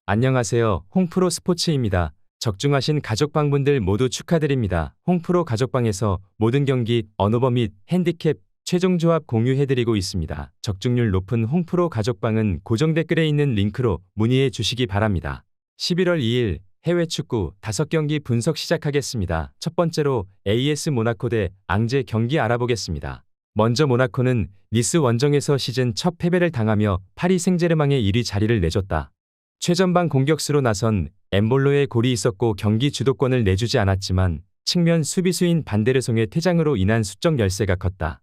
안녕하세요. 홍프로 스포츠입니다. 적중하신 가족방분들 모두 축하드립니다. 홍프로 가족방에서 모든 경기, 언오버 및 핸디캡, 최종 조합 공유해드리고 있습니다. 적중률 높은 홍프로 가족방은 고정 댓글에 있는 링크로 문의해 주시기 바랍니다. 11월 2일 해외 축구 5경기 분석 시작하겠습니다. 첫 번째로 AS 모나코 대 앙제 경기 알아보겠습니다. 먼저 모나코는 니스 원정에서 시즌 첫 패배를 당하며 파리 생제르맹의 1위 자리를 내줬다. 최전방 공격수로 나선 엠볼로의 골이 있었고 경기 주도권을 내주지 않았지만 측면 수비수인 반데르송의 퇴장으로 인한 수적 열세가 컸다.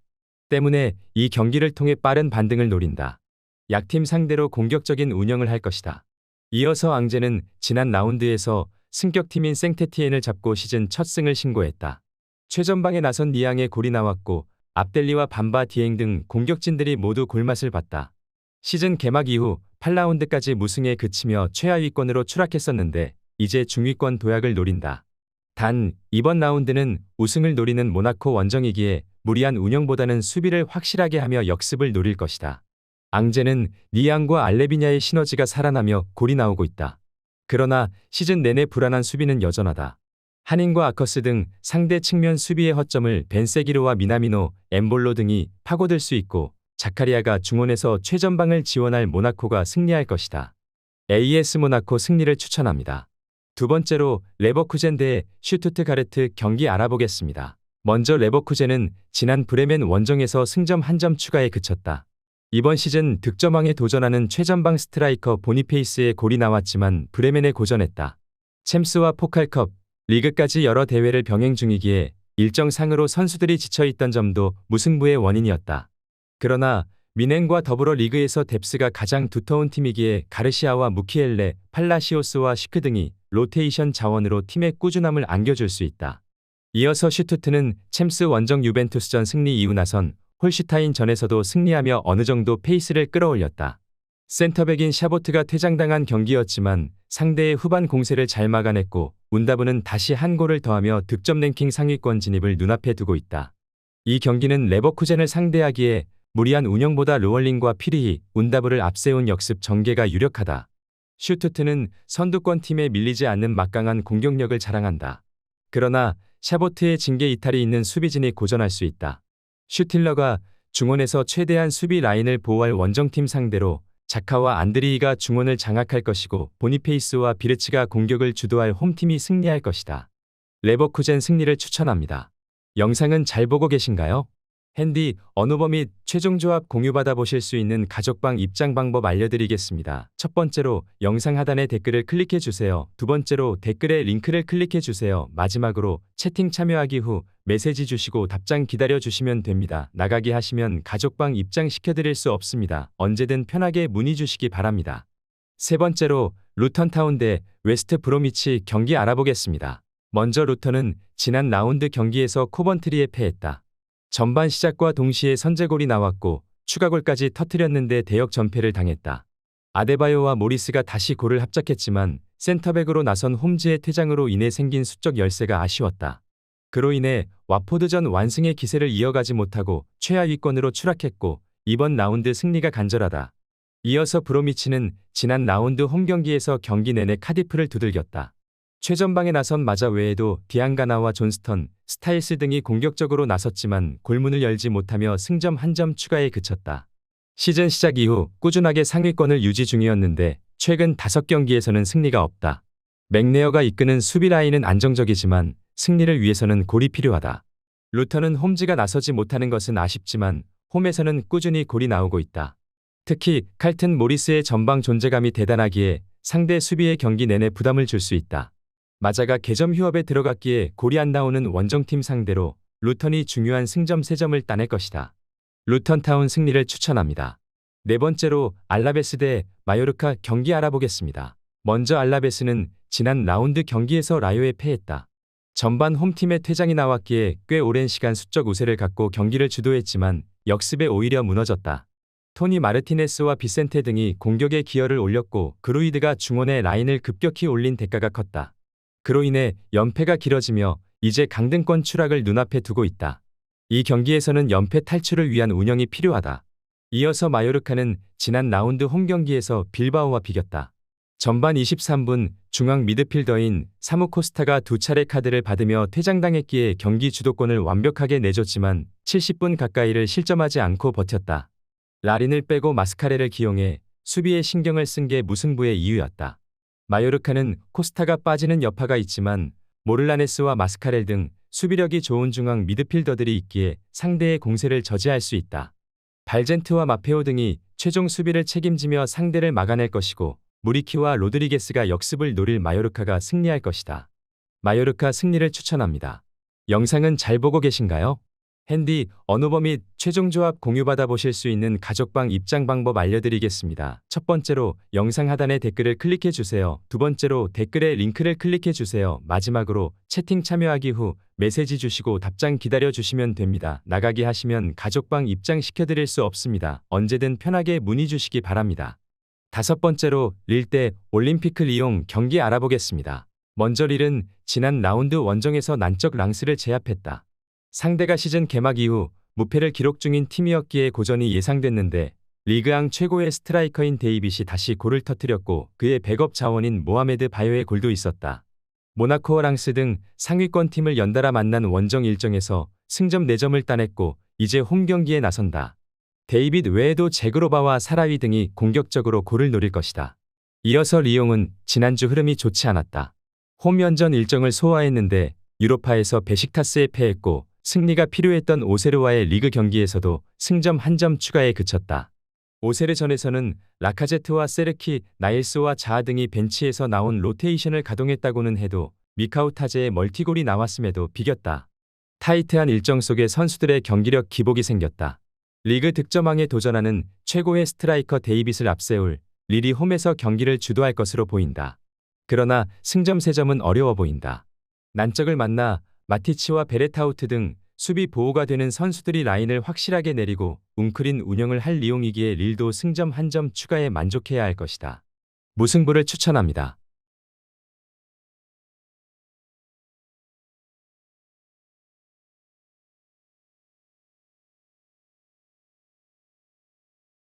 때문에 이 경기를 통해 빠른 반등을 노린다. 약팀 상대로 공격적인 운영을 할 것이다. 이어서 앙제는 지난 라운드에서 승격팀인 생테티엔을 잡고 시즌 첫 승을 신고했다. 최전방에 나선 니앙의 골이 나왔고 압델리와 밤바 디엥 등 공격진들이 모두 골맛을 봤다. 시즌 개막 이후 8라운드까지 무승에 그치며 최하위권으로 추락했었는데 이제 중위권 도약을 노린다. 단 이번 라운드는 우승을 노리는 모나코 원정이기에 무리한 운영보다는 수비를 확실하게 하며 역습을 노릴 것이다. 앙제는 니앙과 알레비냐의 시너지가 살아나며 골이 나오고 있다. 그러나 시즌 내내 불안한 수비는 여전하다. 한인과 아커스 등 상대 측면 수비의 허점을 벤세기로와 미나미노, 엠볼로 등이 파고들 수 있고 자카리아가 중원에서 최전방을 지원할 모나코가 승리할 것이다. AS 모나코 승리를 추천합니다. 두 번째로 레버쿠젠 대 슈투트가르트 경기 알아보겠습니다. 먼저 레버쿠젠은 지난 브레멘 원정에서 승점 1점 추가에 그쳤다. 이번 시즌 득점왕에 도전하는 최전방 스트라이커 보니페이스의 골이 나왔지만 브레멘에 고전했다. 챔스와 포칼컵, 리그까지 여러 대회를 병행 중이기에 일정상으로 선수들이 지쳐있던 점도 무승부의 원인이었다. 그러나 미넨과 더불어 리그에서 뎁스가 가장 두터운 팀이기에 가르시아와 무키엘레, 팔라시오스와 시크 등이 로테이션 자원으로 팀의 꾸준함을 안겨줄 수 있다. 이어서 슈투트는 챔스 원정 유벤투스전 승리 이후 나선 홀슈타인 전에서도 승리하며 어느 정도 페이스를 끌어올렸다. 센터백인 샤보트가 퇴장당한 경기였지만 상대의 후반 공세를 잘 막아냈고 운다브는 다시 한 골을 더하며 득점 랭킹 상위권 진입을 눈앞에 두고 있다. 이 경기는 레버쿠젠을 상대하기에 무리한 운영보다 르월링과 피리히, 운다브를 앞세운 역습 전개가 유력하다. 슈투트는 선두권 팀에 밀리지 않는 막강한 공격력을 자랑한다. 그러나 샤보트의 징계 이탈이 있는 수비진이 고전할 수 있다. 슈틸러가 중원에서 최대한 수비 라인을 보호할 원정팀 상대로 자카와 안드리히가 중원을 장악할 것이고 보니페이스와 비르치가 공격을 주도할 홈팀이 승리할 것이다. 레버쿠젠 승리를 추천합니다. 영상은 잘 보고 계신가요? 핸디, 언오버 및 최종 조합 공유받아 보실 수 있는 가족방 입장 방법 알려드리겠습니다. 첫 번째로 영상 하단에 댓글을 클릭해 주세요. 두 번째로 댓글에 링크를 클릭해 주세요. 마지막으로 채팅 참여하기 후 메시지 주시고 답장 기다려 주시면 됩니다. 나가기 하시면 가족방 입장 시켜드릴 수 없습니다. 언제든 편하게 문의 주시기 바랍니다. 세 번째로 루턴타운 대 웨스트 브로미치 경기 알아보겠습니다. 먼저 루턴은 지난 라운드 경기에서 코번트리에 패했다. 전반 시작과 동시에 선제골이 나왔고 추가골까지 터뜨렸는데 대역 전패를 당했다. 아데바요와 모리스가 다시 골을 합작했지만 센터백으로 나선 홈즈의 퇴장으로 인해 생긴 수적 열세가 아쉬웠다. 그로 인해 와포드전 완승의 기세를 이어가지 못하고 최하위권으로 추락했고 이번 라운드 승리가 간절하다. 이어서 브로미치는 지난 라운드 홈경기에서 경기 내내 카디프를 두들겼다. 최전방에 나선 마자 외에도 디앙가나와 존스턴, 스타일스 등이 공격적으로 나섰지만 골문을 열지 못하며 승점 1점 추가에 그쳤다. 시즌 시작 이후 꾸준하게 상위권을 유지 중이었는데 최근 5경기에서는 승리가 없다. 맥네어가 이끄는 수비 라인은 안정적이지만 승리를 위해서는 골이 필요하다. 루턴은 홈즈가 나서지 못하는 것은 아쉽지만 홈에서는 꾸준히 골이 나오고 있다. 특히 칼튼 모리스의 전방 존재감이 대단하기에 상대 수비의 경기 내내 부담을 줄 수 있다. 마자가 개점 휴업에 들어갔기에 골이 안 나오는 원정팀 상대로 루턴이 중요한 승점 3점을 따낼 것이다. 루턴타운 승리를 추천합니다. 네 번째로 알라베스 대 마요르카 경기 알아보겠습니다. 먼저 알라베스는 지난 라운드 경기에서 라요에 패했다. 전반 홈팀의 퇴장이 나왔기에 꽤 오랜 시간 수적 우세를 갖고 경기를 주도했지만 역습에 오히려 무너졌다. 토니 마르티네스와 비센테 등이 공격에 기여를 올렸고 그루이드가 중원의 라인을 급격히 올린 대가가 컸다. 그로 인해 연패가 길어지며 이제 강등권 추락을 눈앞에 두고 있다. 이 경기에서는 연패 탈출을 위한 운영이 필요하다. 이어서 마요르카는 지난 라운드 홈경기에서 빌바오와 비겼다. 전반 23분 중앙 미드필더인 사무 코스타가 두 차례 카드를 받으며 퇴장당했기에 경기 주도권을 완벽하게 내줬지만 70분 가까이를 실점하지 않고 버텼다. 라린을 빼고 마스카레를 기용해 수비에 신경을 쓴 게 무승부의 이유였다. 마요르카는 코스타가 빠지는 여파가 있지만 모를라네스와 마스카렐 등 수비력이 좋은 중앙 미드필더들이 있기에 상대의 공세를 저지할 수 있다. 발젠트와 마페오 등이 최종 수비를 책임지며 상대를 막아낼 것이고 무리키와 로드리게스가 역습을 노릴 마요르카가 승리할 것이다. 마요르카 승리를 추천합니다. 영상은 잘 보고 계신가요? 핸디, 언어버 및 최종 조합 공유받아 보실 수 있는 가족방 입장 방법 알려드리겠습니다. 첫 번째로 영상 하단의 댓글을 클릭해 주세요. 두 번째로 댓글에 링크를 클릭해 주세요. 마지막으로 채팅 참여하기 후 메시지 주시고 답장 기다려 주시면 됩니다. 나가기 하시면 가족방 입장 시켜드릴 수 없습니다. 언제든 편하게 문의 주시기 바랍니다. 다섯 번째로 릴 때 올림픽 리옹 경기 알아보겠습니다. 먼저 릴은 지난 라운드 원정에서 난적 랑스를 제압했다. 상대가 시즌 개막 이후 무패를 기록 중인 팀이었기에 고전이 예상됐는데 리그앙 최고의 스트라이커인 데이빗이 다시 골을 터뜨렸고 그의 백업 자원인 모하메드 바요의 골도 있었다. 모나코와 랑스 등 상위권 팀을 연달아 만난 원정 일정에서 승점 4점을 따냈고 이제 홈 경기에 나선다. 데이빗 외에도 제그로바와 사라위 등이 공격적으로 골을 노릴 것이다. 이어서 리옹은 지난주 흐름이 좋지 않았다. 홈 연전 일정을 소화했는데 유로파에서 베식타스에 패했고 승리가 필요했던 오세르와의 리그 경기에서도 승점 1점 추가에 그쳤다. 오세르전에서는 라카제트와 세르키, 나일스와 자아 등이 벤치에서 나온 로테이션을 가동했다고는 해도 미카우타제의 멀티골이 나왔음에도 비겼다. 타이트한 일정 속에 선수들의 경기력 기복이 생겼다. 리그 득점왕에 도전하는 최고의 스트라이커 데이빗을 앞세울 릴이 홈에서 경기를 주도할 것으로 보인다. 그러나 승점 3점은 어려워 보인다. 난적을 만나 마티치와 베레타우트 등 수비 보호가 되는 선수들이 라인을 확실하게 내리고 웅크린 운영을 할 리옹이기에 릴도 승점 1점 추가에 만족해야 할 것이다. 무승부를 추천합니다.